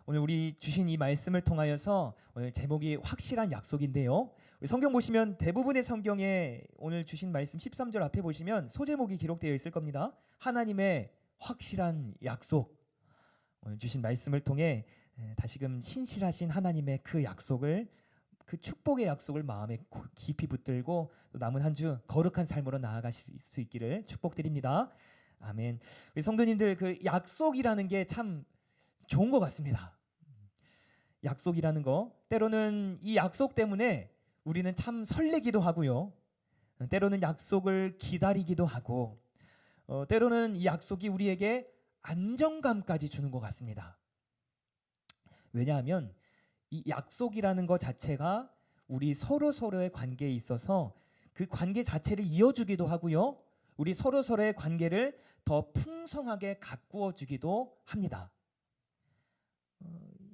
오늘 우리 주신 이 말씀을 통하여서 오늘 제목이 확실한 약속인데요. 우리 성경 보시면 대부분의 성경에 오늘 주신 말씀 13절 앞에 보시면 소제목이 기록되어 있을 겁니다. 하나님의 확실한 약속. 오늘 주신 말씀을 통해 다시금 신실하신 하나님의 그 약속을, 그 축복의 약속을 마음에 깊이 붙들고 또 남은 한 주 거룩한 삶으로 나아가실 수 있기를 축복드립니다. 아멘. 우리 성도님들, 그 약속이라는 게 참 좋은 것 같습니다. 약속이라는 거, 때로는 이 약속 때문에 우리는 참 설레기도 하고요. 때로는 약속을 기다리기도 하고, 때로는 이 약속이 우리에게 안정감까지 주는 것 같습니다. 왜냐하면 이 약속이라는 것 자체가 우리 서로의 관계에 있어서 그 관계 자체를 이어주기도 하고요. 우리 서로의 관계를 더 풍성하게 가꾸어 주기도 합니다.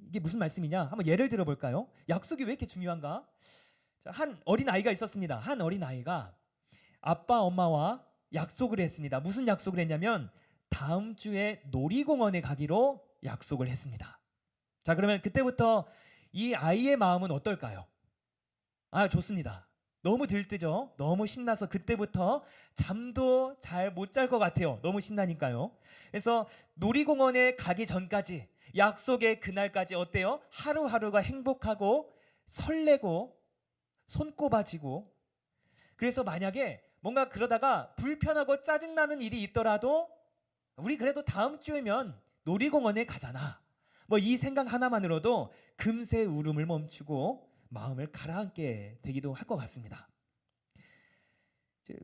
이게 무슨 말씀이냐? 한번 예를 들어 볼까요? 약속이 왜 이렇게 중요한가? 한 어린 아이가 있었습니다. 한 어린 아이가 아빠 엄마와 약속을 했습니다. 무슨 약속을 했냐면 다음 주에 놀이공원에 가기로 약속을 했습니다. 자, 그러면 그때부터 이 아이의 마음은 어떨까요? 아, 좋습니다. 너무 들뜨죠? 너무 신나서 그때부터 잠도 잘 못 잘 것 같아요. 너무 신나니까요. 그래서 놀이공원에 가기 전까지, 약속의 그날까지 어때요? 하루하루가 행복하고 설레고 손꼽아지고, 그래서 만약에 뭔가 그러다가 불편하고 짜증나는 일이 있더라도 우리 그래도 다음 주에면 놀이공원에 가잖아, 뭐 이 생각 하나만으로도 금세 울음을 멈추고 마음을 가라앉게 되기도 할 것 같습니다.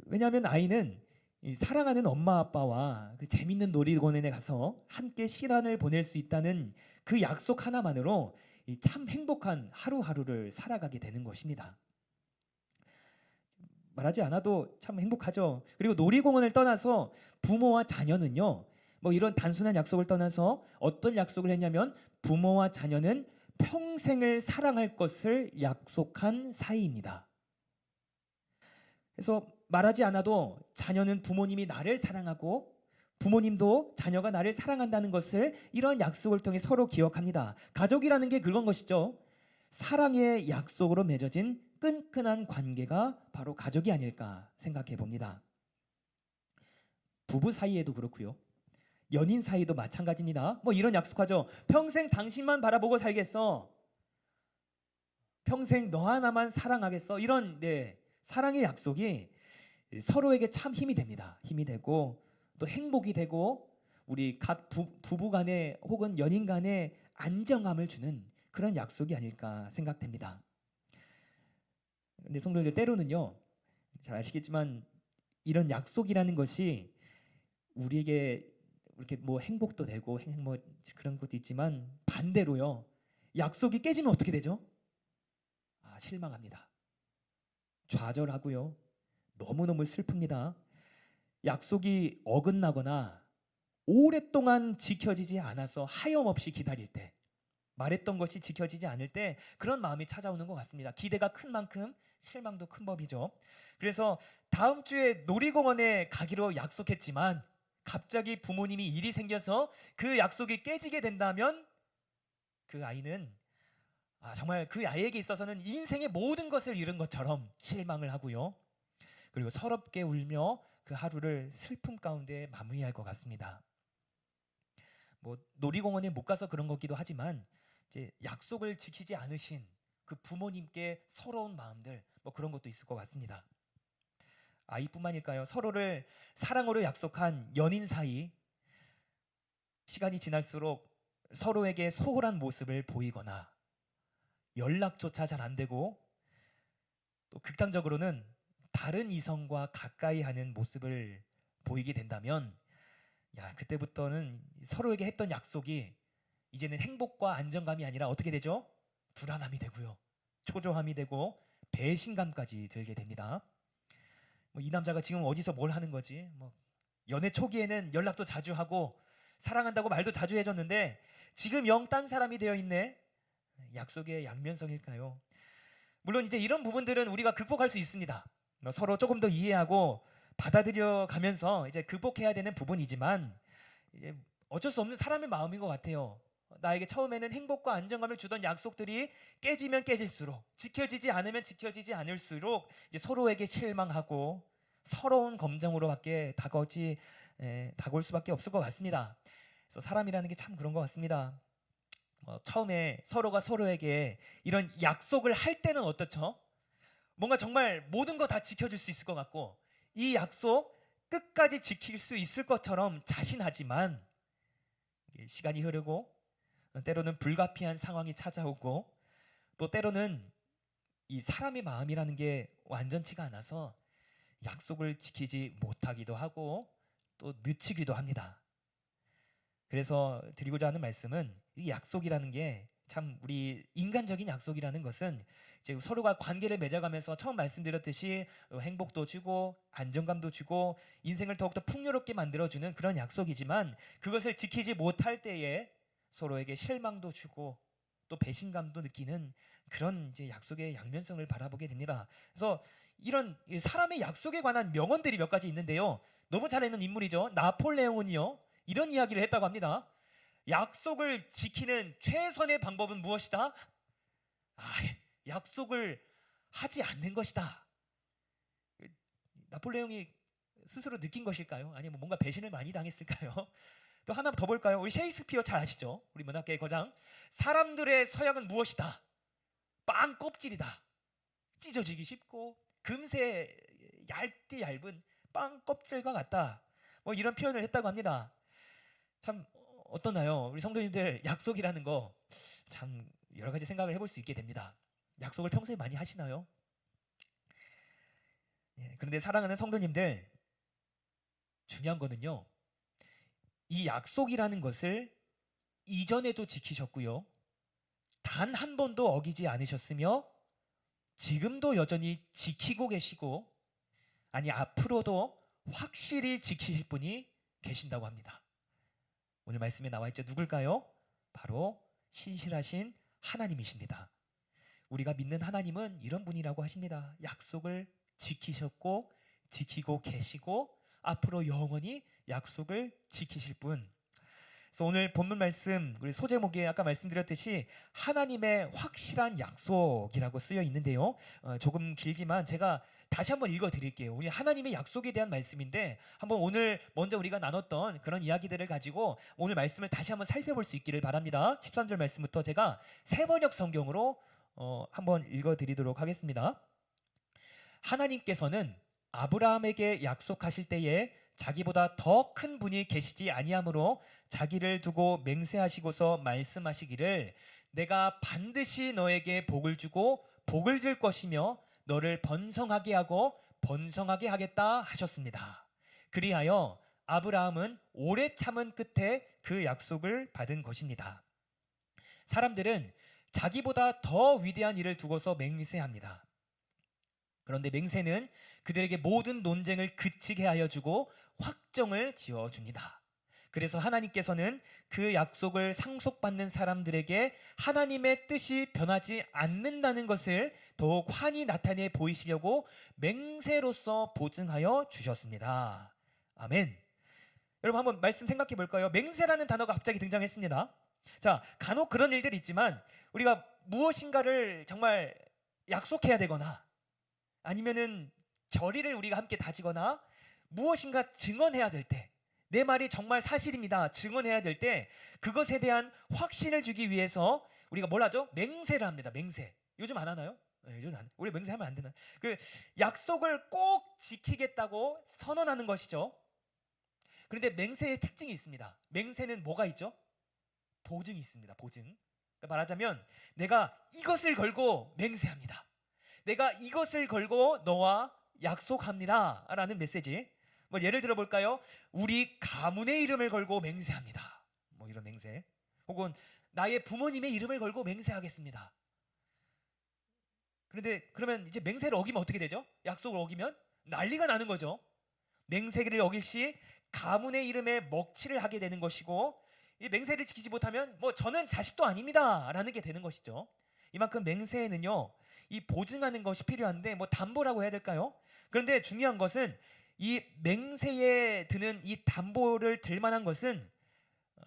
왜냐하면 아이는 이 사랑하는 엄마 아빠와 그 재밌는 놀이공원에 가서 함께 시간을 보낼 수 있다는 그 약속 하나만으로 이 참 행복한 하루하루를 살아가게 되는 것입니다. 말하지 않아도 참 행복하죠. 그리고 놀이공원을 떠나서 부모와 자녀는요, 뭐 이런 단순한 약속을 떠나서 어떤 약속을 했냐면 부모와 자녀는 평생을 사랑할 것을 약속한 사이입니다. 그래서 말하지 않아도 자녀는 부모님이 나를 사랑하고 부모님도 자녀가 나를 사랑한다는 것을 이런 약속을 통해 서로 기억합니다. 가족이라는 게 그런 것이죠. 사랑의 약속으로 맺어진 끈끈한 관계가 바로 가족이 아닐까 생각해 봅니다. 부부 사이에도 그렇고요. 연인 사이도 마찬가지입니다. 뭐 이런 약속하죠. 평생 당신만 바라보고 살겠어. 평생 너 하나만 사랑하겠어. 이런 사랑의 약속이 서로에게 참 힘이 됩니다. 힘이 되고 또 행복이 되고 우리 각 부부 간에 혹은 연인 간에 안정감을 주는 그런 약속이 아닐까 생각됩니다. 근데 성도들, 때로는요, 잘 아시겠지만 이런 약속이라는 것이 우리에게 이렇게 뭐 행복도 되고 뭐 그런 것도 있지만 반대로요, 약속이 깨지면 어떻게 되죠? 실망합니다. 좌절하고요. 너무너무 슬픕니다. 약속이 어긋나거나 오랫동안 지켜지지 않아서 하염없이 기다릴 때, 말했던 것이 지켜지지 않을 때 그런 마음이 찾아오는 것 같습니다. 기대가 큰 만큼 실망도 큰 법이죠. 그래서 다음 주에 놀이공원에 가기로 약속했지만 갑자기 부모님이 일이 생겨서 그 약속이 깨지게 된다면 그 아이는 정말 그 아이에게 있어서는 인생의 모든 것을 잃은 것처럼 실망을 하고요. 그리고 서럽게 울며 그 하루를 슬픔 가운데 마무리할 것 같습니다. 뭐 놀이공원에 못 가서 그런 거기도 하지만 이제 약속을 지키지 않으신 그 부모님께 서러운 마음들, 뭐 그런 것도 있을 것 같습니다. 아이뿐만일까요? 서로를 사랑으로 약속한 연인 사이, 시간이 지날수록 서로에게 소홀한 모습을 보이거나 연락조차 잘 안 되고 또 극단적으로는 다른 이성과 가까이 하는 모습을 보이게 된다면 그때부터는 서로에게 했던 약속이 이제는 행복과 안정감이 아니라 어떻게 되죠? 불안함이 되고요. 초조함이 되고 배신감까지 들게 됩니다. 이 남자가 지금 어디서 뭘 하는 거지? 연애 초기에는 연락도 자주 하고 사랑한다고 말도 자주 해줬는데 지금 영 딴 사람이 되어 있네. 약속의 양면성일까요? 물론 이제 이런 부분들은 우리가 극복할 수 있습니다. 서로 조금 더 이해하고 받아들여 가면서 이제 극복해야 되는 부분이지만 이제 어쩔 수 없는 사람의 마음인 것 같아요. 나에게 처음에는 행복과 안정감을 주던 약속들이 깨지면 깨질수록, 지켜지지 않으면 지켜지지 않을수록 이제 서로에게 실망하고 서러운 감정으로밖에 다가올 수밖에 없을 것 같습니다. 그래서 사람이라는 게 참 그런 것 같습니다. 처음에 서로가 서로에게 이런 약속을 할 때는 어떻죠? 뭔가 정말 모든 거 다 지켜줄 수 있을 것 같고 이 약속 끝까지 지킬 수 있을 것처럼 자신하지만 시간이 흐르고 때로는 불가피한 상황이 찾아오고 또 때로는 이 사람의 마음이라는 게 완전치가 않아서 약속을 지키지 못하기도 하고 또 늦추기도 합니다. 그래서 드리고자 하는 말씀은 이 약속이라는 게 참 우리 인간적인 약속이라는 것은 이제 서로가 관계를 맺어가면서 처음 말씀드렸듯이 행복도 주고 안정감도 주고 인생을 더욱더 풍요롭게 만들어주는 그런 약속이지만 그것을 지키지 못할 때에 서로에게 실망도 주고 또 배신감도 느끼는 그런 이제 약속의 양면성을 바라보게 됩니다. 그래서 이런 사람의 약속에 관한 명언들이 몇 가지 있는데요. 너무 잘 아는 인물이죠. 나폴레옹은요. 이런 이야기를 했다고 합니다. 약속을 지키는 최선의 방법은 무엇이다? 약속을 하지 않는 것이다. 나폴레옹이 스스로 느낀 것일까요? 아니면 뭔가 배신을 많이 당했을까요? 또 하나 더 볼까요? 우리 셰익스피어 잘 아시죠? 우리 문학계의 거장. 사람들의 서약은 무엇이다? 빵 껍질이다. 찢어지기 쉽고 금세 얇은 빵 껍질과 같다. 뭐 이런 표현을 했다고 합니다. 참 어떠나요? 우리 성도님들 약속이라는 거 참 여러 가지 생각을 해볼 수 있게 됩니다. 약속을 평소에 많이 하시나요? 그런데 사랑하는 성도님들 중요한 거는요. 이 약속이라는 것을 이전에도 지키셨고요. 단 한 번도 어기지 않으셨으며 지금도 여전히 지키고 계시고 아니 앞으로도 확실히 지키실 분이 계신다고 합니다. 오늘 말씀에 나와 있죠. 누굴까요? 바로 신실하신 하나님이십니다. 우리가 믿는 하나님은 이런 분이라고 하십니다. 약속을 지키셨고 지키고 계시고 앞으로 영원히 약속을 지키실 분. 그래서 오늘 본문 말씀 우리 소제목에 아까 말씀드렸듯이 하나님의 확실한 약속이라고 쓰여 있는데요. 조금 길지만 제가 다시 한번 읽어드릴게요. 우리 하나님의 약속에 대한 말씀인데 한번 오늘 먼저 우리가 나눴던 그런 이야기들을 가지고 오늘 말씀을 다시 한번 살펴볼 수 있기를 바랍니다. 13절 말씀부터 제가 새번역 성경으로 한번 읽어드리도록 하겠습니다. 하나님께서는 아브라함에게 약속하실 때에 자기보다 더 큰 분이 계시지 아니하므로 자기를 두고 맹세하시고서 말씀하시기를 내가 반드시 너에게 복을 주고 복을 줄 것이며 너를 번성하게 하고 번성하게 하겠다 하셨습니다. 그리하여 아브라함은 오래 참은 끝에 그 약속을 받은 것입니다. 사람들은 자기보다 더 위대한 일을 두고서 맹세합니다. 그런데 맹세는 그들에게 모든 논쟁을 그치게 하여 주고 확정을 지어줍니다. 그래서 하나님께서는 그 약속을 상속받는 사람들에게 하나님의 뜻이 변하지 않는다는 것을 더욱 환히 나타내 보이시려고 맹세로서 보증하여 주셨습니다. 아멘. 여러분 한번 말씀 생각해 볼까요? 맹세라는 단어가 갑자기 등장했습니다. 자, 간혹 그런 일들이 있지만 우리가 무엇인가를 정말 약속해야 되거나 아니면은 결의를 우리가 함께 다지거나 무엇인가 증언해야 될 때, 내 말이 정말 사실입니다. 증언해야 될 때 그것에 대한 확신을 주기 위해서 우리가 뭘 하죠? 맹세를 합니다. 맹세. 요즘 안 하나요? 요즘 안. 우리 맹세하면 안 되나? 그 약속을 꼭 지키겠다고 선언하는 것이죠. 그런데 맹세의 특징이 있습니다. 맹세는 뭐가 있죠? 보증이 있습니다. 보증. 그러니까 말하자면 내가 이것을 걸고 맹세합니다. 내가 이것을 걸고 너와 약속합니다 라는 메시지. 뭐 예를 들어 볼까요? 우리 가문의 이름을 걸고 맹세합니다. 뭐 이런 맹세. 혹은 나의 부모님의 이름을 걸고 맹세하겠습니다. 그런데 그러면 이제 맹세를 어기면 어떻게 되죠? 약속을 어기면 난리가 나는 거죠. 맹세를 어길 시 가문의 이름에 먹칠을 하게 되는 것이고 이 맹세를 지키지 못하면 뭐 저는 자식도 아닙니다 라는 게 되는 것이죠. 이만큼 맹세에는요 이 보증하는 것이 필요한데 뭐 담보라고 해야 될까요? 그런데 중요한 것은 이 맹세에 드는 이 담보를 들 만한 것은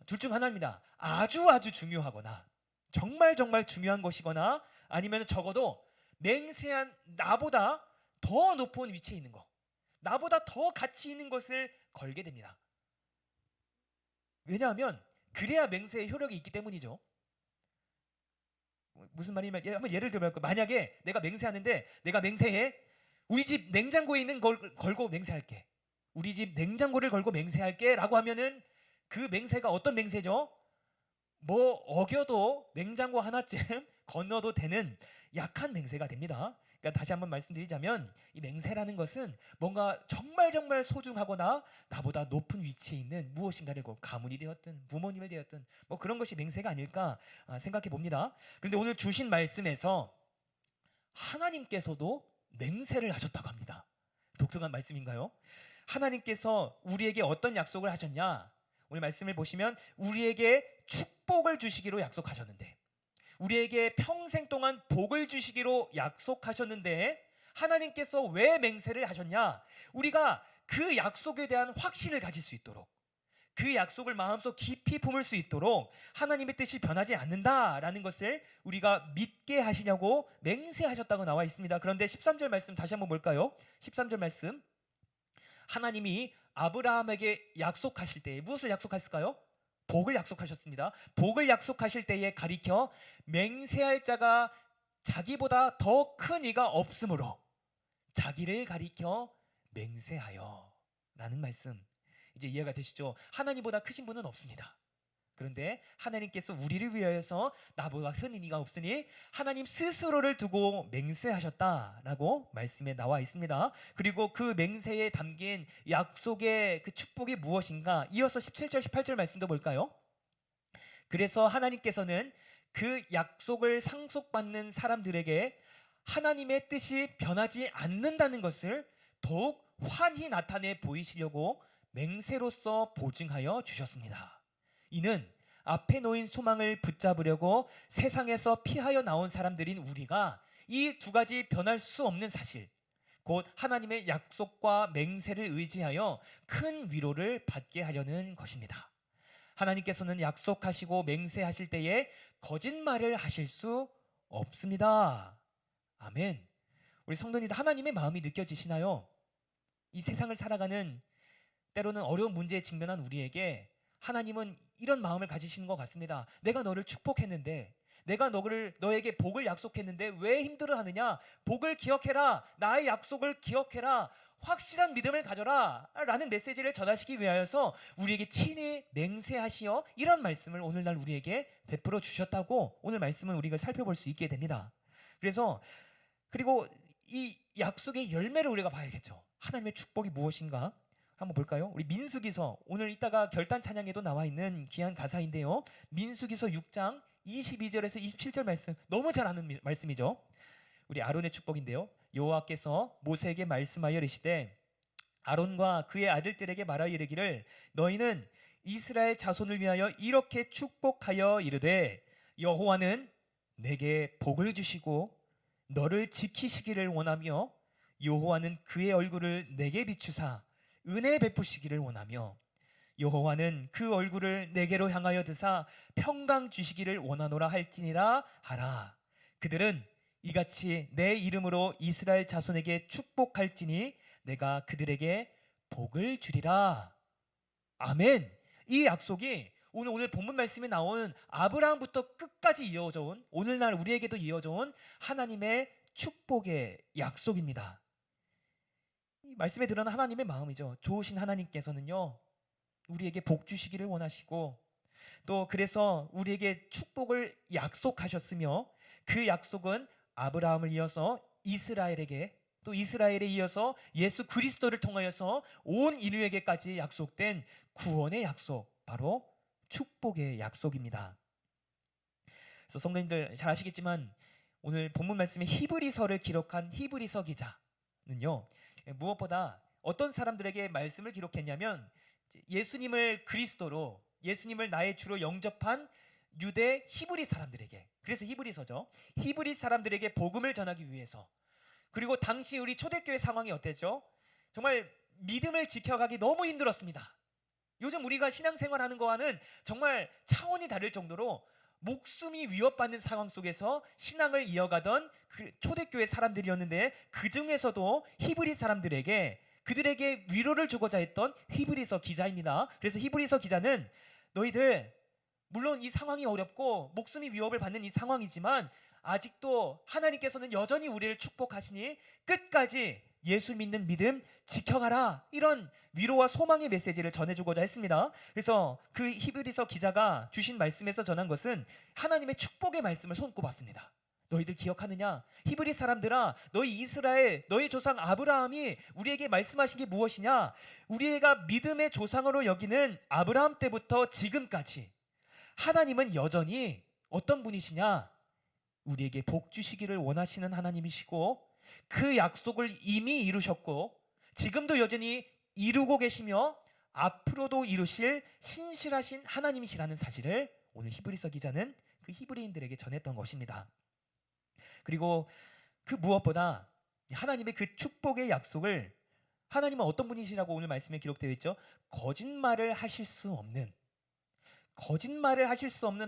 둘 중 하나입니다. 아주 중요하거나 정말 중요한 것이거나 아니면 적어도 맹세한 나보다 더 높은 위치에 있는 거, 나보다 더 가치 있는 것을 걸게 됩니다. 왜냐하면 그래야 맹세의 효력이 있기 때문이죠. 무슨 말이냐면 한번 예를 들면 만약에 내가 맹세하는데 내가 맹세해 우리 집 냉장고에 있는 걸 걸고 맹세할게. 우리 집 냉장고를 걸고 맹세할게 라고 하면은 그 맹세가 어떤 맹세죠? 뭐 어겨도 냉장고 하나쯤 건너도 되는 약한 맹세가 됩니다. 그러니까 다시 한번 말씀드리자면 이 맹세라는 것은 뭔가 정말 소중하거나 나보다 높은 위치에 있는 무엇인가를 가문이 되었든 부모님을 되었든 뭐 그런 것이 맹세가 아닐까 생각해 봅니다. 그런데 오늘 주신 말씀에서 하나님께서도 맹세를 하셨다고 합니다. 독특한 말씀인가요? 하나님께서 우리에게 어떤 약속을 하셨냐? 오늘 말씀을 보시면 우리에게 축복을 주시기로 약속하셨는데, 우리에게 평생 동안 복을 주시기로 약속하셨는데 하나님께서 왜 맹세를 하셨냐? 우리가 그 약속에 대한 확신을 가질 수 있도록, 그 약속을 마음속 깊이 품을 수 있도록 하나님의 뜻이 변하지 않는다라는 것을 우리가 믿게 하시냐고 맹세하셨다고 나와 있습니다. 그런데 13절 말씀 다시 한번 볼까요? 13절 말씀, 하나님이 아브라함에게 약속하실 때에 무엇을 약속하실까요? 복을 약속하셨습니다. 복을 약속하실 때에 가리켜 맹세할 자가 자기보다 더 큰 이가 없으므로 자기를 가리켜 맹세하여 라는 말씀, 이제 이해가 되시죠? 하나님보다 크신 분은 없습니다. 그런데 하나님께서 우리를 위하여서 나보다 큰 이가 없으니 하나님 스스로를 두고 맹세하셨다라고 말씀에 나와 있습니다. 그리고 그 맹세에 담긴 약속의 그 축복이 무엇인가? 이어서 17절 18절 말씀도 볼까요? 그래서 하나님께서는 그 약속을 상속받는 사람들에게 하나님의 뜻이 변하지 않는다는 것을 더욱 환히 나타내 보이시려고 맹세로서 보증하여 주셨습니다. 이는 앞에 놓인 소망을 붙잡으려고 세상에서 피하여 나온 사람들인 우리가 이 두 가지 변할 수 없는 사실, 곧 하나님의 약속과 맹세를 의지하여 큰 위로를 받게 하려는 것입니다. 하나님께서는 약속하시고 맹세하실 때에 거짓말을 하실 수 없습니다. 아멘. 우리 성도님들, 하나님의 마음이 느껴지시나요? 이 세상을 살아가는 때로는 어려운 문제에 직면한 우리에게 하나님은 이런 마음을 가지시는 것 같습니다. 내가 너를 축복했는데, 내가 너에게 복을 약속했는데 왜 힘들어하느냐? 복을 기억해라. 나의 약속을 기억해라. 확실한 믿음을 가져라 라는 메시지를 전하시기 위하여서 우리에게 친히 맹세하시어 이런 말씀을 오늘날 우리에게 베풀어 주셨다고 오늘 말씀은 우리가 살펴볼 수 있게 됩니다. 그리고 이 약속의 열매를 우리가 봐야겠죠. 하나님의 축복이 무엇인가? 한번 볼까요? 우리 민수기서, 오늘 이따가 결단 찬양에도 나와 있는 귀한 가사인데요. 민수기서 6장 22절에서 27절 말씀, 너무 잘 아는 말씀이죠. 우리 아론의 축복인데요. 여호와께서 모세에게 말씀하여 이르시되 아론과 그의 아들들에게 말하여 이르기를 너희는 이스라엘 자손을 위하여 이렇게 축복하여 이르되 여호와는 내게 복을 주시고 너를 지키시기를 원하며 여호와는 그의 얼굴을 내게 비추사 은혜 베푸시기를 원하며 여호와는 그 얼굴을 내게로 향하여 드사 평강 주시기를 원하노라 할지니라 하라. 그들은 이같이 내 이름으로 이스라엘 자손에게 축복할지니 내가 그들에게 복을 주리라. 아멘. 이 약속이 오늘 본문 말씀에 나오는 아브라함부터 끝까지 이어져 온, 오늘날 우리에게도 이어져 온 하나님의 축복의 약속입니다. 이 말씀에 드러난 하나님의 마음이죠. 좋으신 하나님께서는요, 우리에게 복 주시기를 원하시고 또 그래서 우리에게 축복을 약속하셨으며 그 약속은 아브라함을 이어서 이스라엘에게, 또 이스라엘에 이어서 예수 그리스도를 통하여서 온 인류에게까지 약속된 구원의 약속, 바로 축복의 약속입니다. 그래서 성도님들 잘 아시겠지만 오늘 본문 말씀에 히브리서를 기록한 히브리서 기자는요, 무엇보다 어떤 사람들에게 말씀을 기록했냐면 예수님을 그리스도로, 예수님을 나의 주로 영접한 유대 히브리 사람들에게, 그래서 히브리서죠. 히브리 사람들에게 복음을 전하기 위해서, 그리고 당시 우리 초대교회 상황이 어땠죠? 정말 믿음을 지켜가기 너무 힘들었습니다. 요즘 우리가 신앙생활하는 거와는 정말 차원이 다를 정도로 목숨이 위협받는 상황 속에서 신앙을 이어가던 그 초대교회 사람들이었는데, 그 중에서도 히브리 사람들에게 그들에게 위로를 주고자 했던 히브리서 기자입니다. 그래서 히브리서 기자는 너희들 물론 이 상황이 어렵고 목숨이 위협을 받는 이 상황이지만 아직도 하나님께서는 여전히 우리를 축복하시니 끝까지 예수 믿는 믿음 지켜가라, 이런 위로와 소망의 메시지를 전해주고자 했습니다. 그래서 그 히브리서 기자가 주신 말씀에서 전한 것은 하나님의 축복의 말씀을 손꼽았습니다. 너희들 기억하느냐? 히브리 사람들아, 너희 이스라엘, 너희 조상 아브라함이 우리에게 말씀하신 게 무엇이냐? 우리가 믿음의 조상으로 여기는 아브라함 때부터 지금까지 하나님은 여전히 어떤 분이시냐? 우리에게 복 주시기를 원하시는 하나님이시고, 그 약속을 이미 이루셨고 지금도 여전히 이루고 계시며 앞으로도 이루실 신실하신 하나님이시라는 사실을 오늘 히브리서 기자는 그 히브리인들에게 전했던 것입니다. 그리고 그 무엇보다 하나님의 그 축복의 약속을, 하나님은 어떤 분이시라고 오늘 말씀에 기록되어 있죠? 거짓말을 하실 수 없는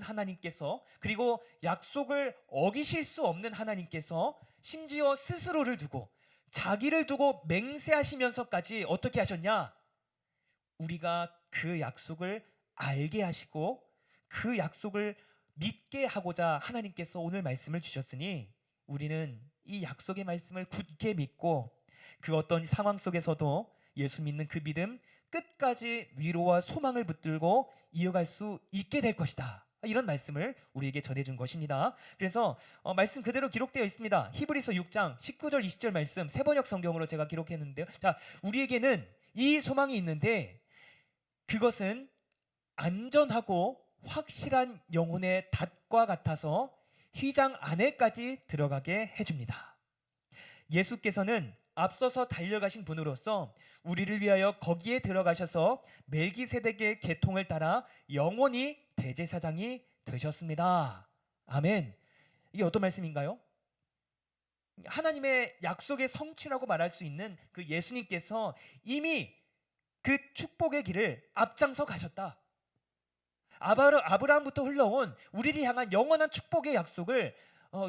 하나님께서, 그리고 약속을 어기실 수 없는 하나님께서 심지어 스스로를 두고 자기를 두고 맹세하시면서까지 어떻게 하셨냐? 우리가 그 약속을 알게 하시고 그 약속을 믿게 하고자 하나님께서 오늘 말씀을 주셨으니 우리는 이 약속의 말씀을 굳게 믿고 그 어떤 상황 속에서도 예수 믿는 그 믿음 끝까지 위로와 소망을 붙들고 이어갈 수 있게 될 것이다, 이런 말씀을 우리에게 전해준 것입니다. 그래서 말씀 그대로 기록되어 있습니다. 히브리서 6장 19절 20절 말씀 세 번역 성경으로 제가 기록했는데요. 자, 우리에게는 이 소망이 있는데 그것은 안전하고 확실한 영혼의 닷과 같아서 휘장 안에까지 들어가게 해줍니다. 예수께서는 앞서서 달려가신 분으로서 우리를 위하여 거기에 들어가셔서 멜기세덱의 계통을 따라 영원히 대제사장이 되셨습니다. 아멘. 이게 어떤 말씀인가요? 하나님의 약속의 성취라고 말할 수 있는 그 예수님께서 이미 그 축복의 길을 앞장서 가셨다. 아브라함부터 흘러온 우리를 향한 영원한 축복의 약속을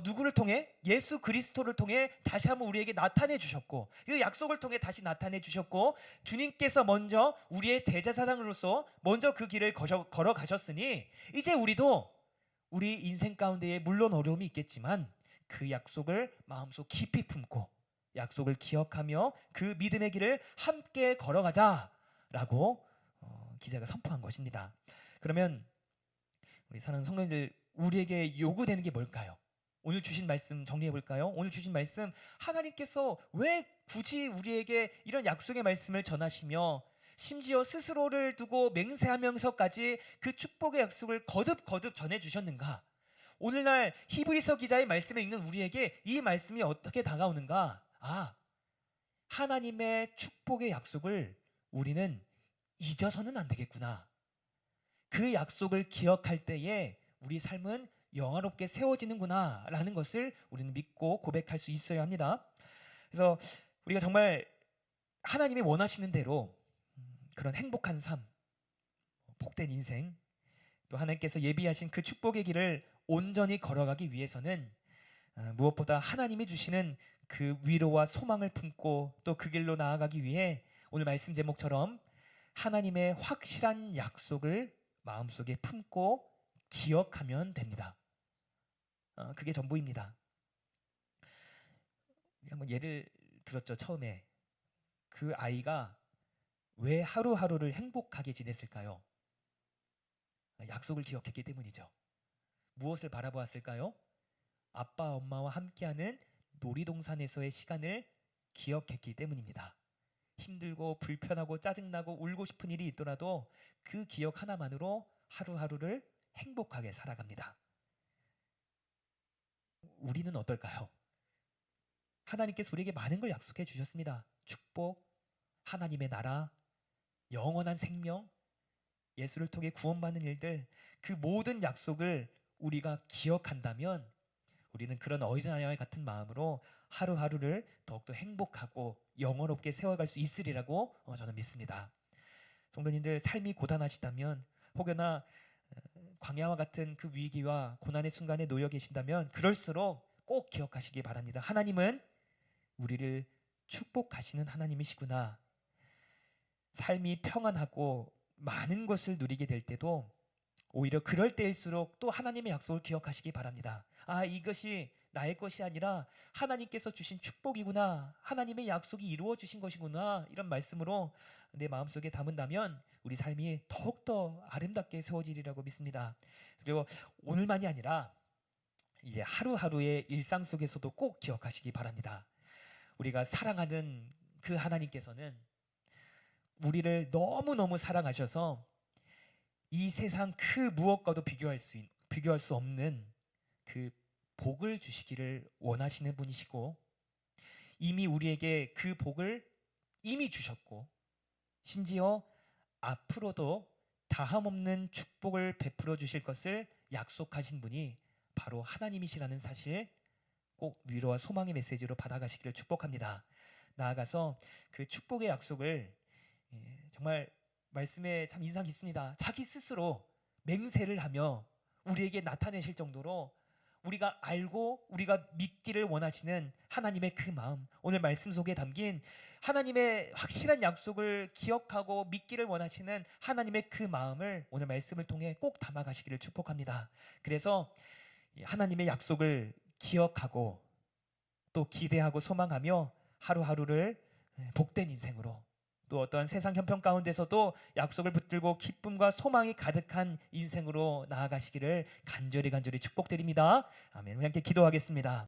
누구를 통해? 예수 그리스도를 통해 다시 한번 우리에게 나타내 주셨고, 이 약속을 통해 다시 나타내 주셨고, 주님께서 먼저 우리의 대제사장으로서 먼저 그 길을 걸어가셨으니 이제 우리도 우리 인생 가운데에 물론 어려움이 있겠지만 그 약속을 마음속 깊이 품고 약속을 기억하며 그 믿음의 길을 함께 걸어가자라고 기자가 선포한 것입니다. 그러면 우리 사랑하는 성도님들, 우리에게 요구되는 게 뭘까요? 오늘 주신 말씀 정리해 볼까요? 오늘 주신 말씀, 하나님께서 왜 굳이 우리에게 이런 약속의 말씀을 전하시며 심지어 스스로를 두고 맹세하면서까지 그 축복의 약속을 거듭 전해 주셨는가? 오늘날 히브리서 기자의 말씀을 읽는 우리에게 이 말씀이 어떻게 다가오는가? 하나님의 축복의 약속을 우리는 잊어서는 안 되겠구나. 그 약속을 기억할 때에 우리 삶은 영화롭게 세워지는구나 라는 것을 우리는 믿고 고백할 수 있어야 합니다. 그래서 우리가 정말 하나님이 원하시는 대로 그런 행복한 삶, 복된 인생, 또 하나님께서 예비하신 그 축복의 길을 온전히 걸어가기 위해서는 무엇보다 하나님이 주시는 그 위로와 소망을 품고 또 그 길로 나아가기 위해 오늘 말씀 제목처럼 하나님의 확실한 약속을 마음속에 품고 기억하면 됩니다. 그게 전부입니다. 한번 예를 들었죠. 처음에 그 아이가 왜 하루하루를 행복하게 지냈을까요? 약속을 기억했기 때문이죠. 무엇을 바라보았을까요? 아빠 엄마와 함께하는 놀이동산에서의 시간을 기억했기 때문입니다. 힘들고 불편하고 짜증나고 울고 싶은 일이 있더라도 그 기억 하나만으로 하루하루를 행복하게 살아갑니다. 우리는 어떨까요? 하나님께서 우리에게 많은 걸 약속해 주셨습니다. 축복, 하나님의 나라, 영원한 생명, 예수를 통해 구원받는 일들, 그 모든 약속을 우리가 기억한다면 우리는 그런 어린아이와 같은 마음으로 하루하루를 더욱더 행복하고 영원롭게 세워갈 수 있으리라고 저는 믿습니다. 성도님들 삶이 고단하시다면 혹여나 광야와 같은 그 위기와 고난의 순간에 놓여 계신다면 그럴수록 꼭 기억하시기 바랍니다. 하나님은 우리를 축복하시는 하나님이시구나. 삶이 평안하고 많은 것을 누리게 될 때도 오히려 그럴 때일수록 또 하나님의 약속을 기억하시기 바랍니다. 아, 이것이 나의 것이 아니라 하나님께서 주신 축복이구나. 하나님의 약속이 이루어 주신 것이구나. 이런 말씀으로 내 마음속에 담은다면 우리 삶이 더욱더 아름답게 세워지리라고 믿습니다. 그리고 오늘만이 아니라 이제 하루하루의 일상 속에서도 꼭 기억하시기 바랍니다. 우리가 사랑하는 그 하나님께서는 우리를 너무너무 사랑하셔서 이 세상 그 무엇과도 비교할 수 없는 그 복을 주시기를 원하시는 분이시고 이미 우리에게 그 복을 이미 주셨고 심지어 앞으로도 다함없는 축복을 베풀어 주실 것을 약속하신 분이 바로 하나님이시라는 사실 꼭 위로와 소망의 메시지로 받아가시기를 축복합니다. 나아가서 그 축복의 약속을 정말 말씀에 참 인상 깊습니다. 자기 스스로 맹세를 하며 우리에게 나타내실 정도로 우리가 알고 우리가 믿기를 원하시는 하나님의 그 마음, 오늘 말씀 속에 담긴 하나님의 확실한 약속을 기억하고 믿기를 원하시는 하나님의 그 마음을 오늘 말씀을 통해 꼭 담아가시기를 축복합니다. 그래서 하나님의 약속을 기억하고 또 기대하고 소망하며 하루하루를 복된 인생으로 또 어떠한 세상 형편 가운데서도 약속을 붙들고 기쁨과 소망이 가득한 인생으로 나아가시기를 간절히 축복드립니다. 아멘. 우리 함께 기도하겠습니다.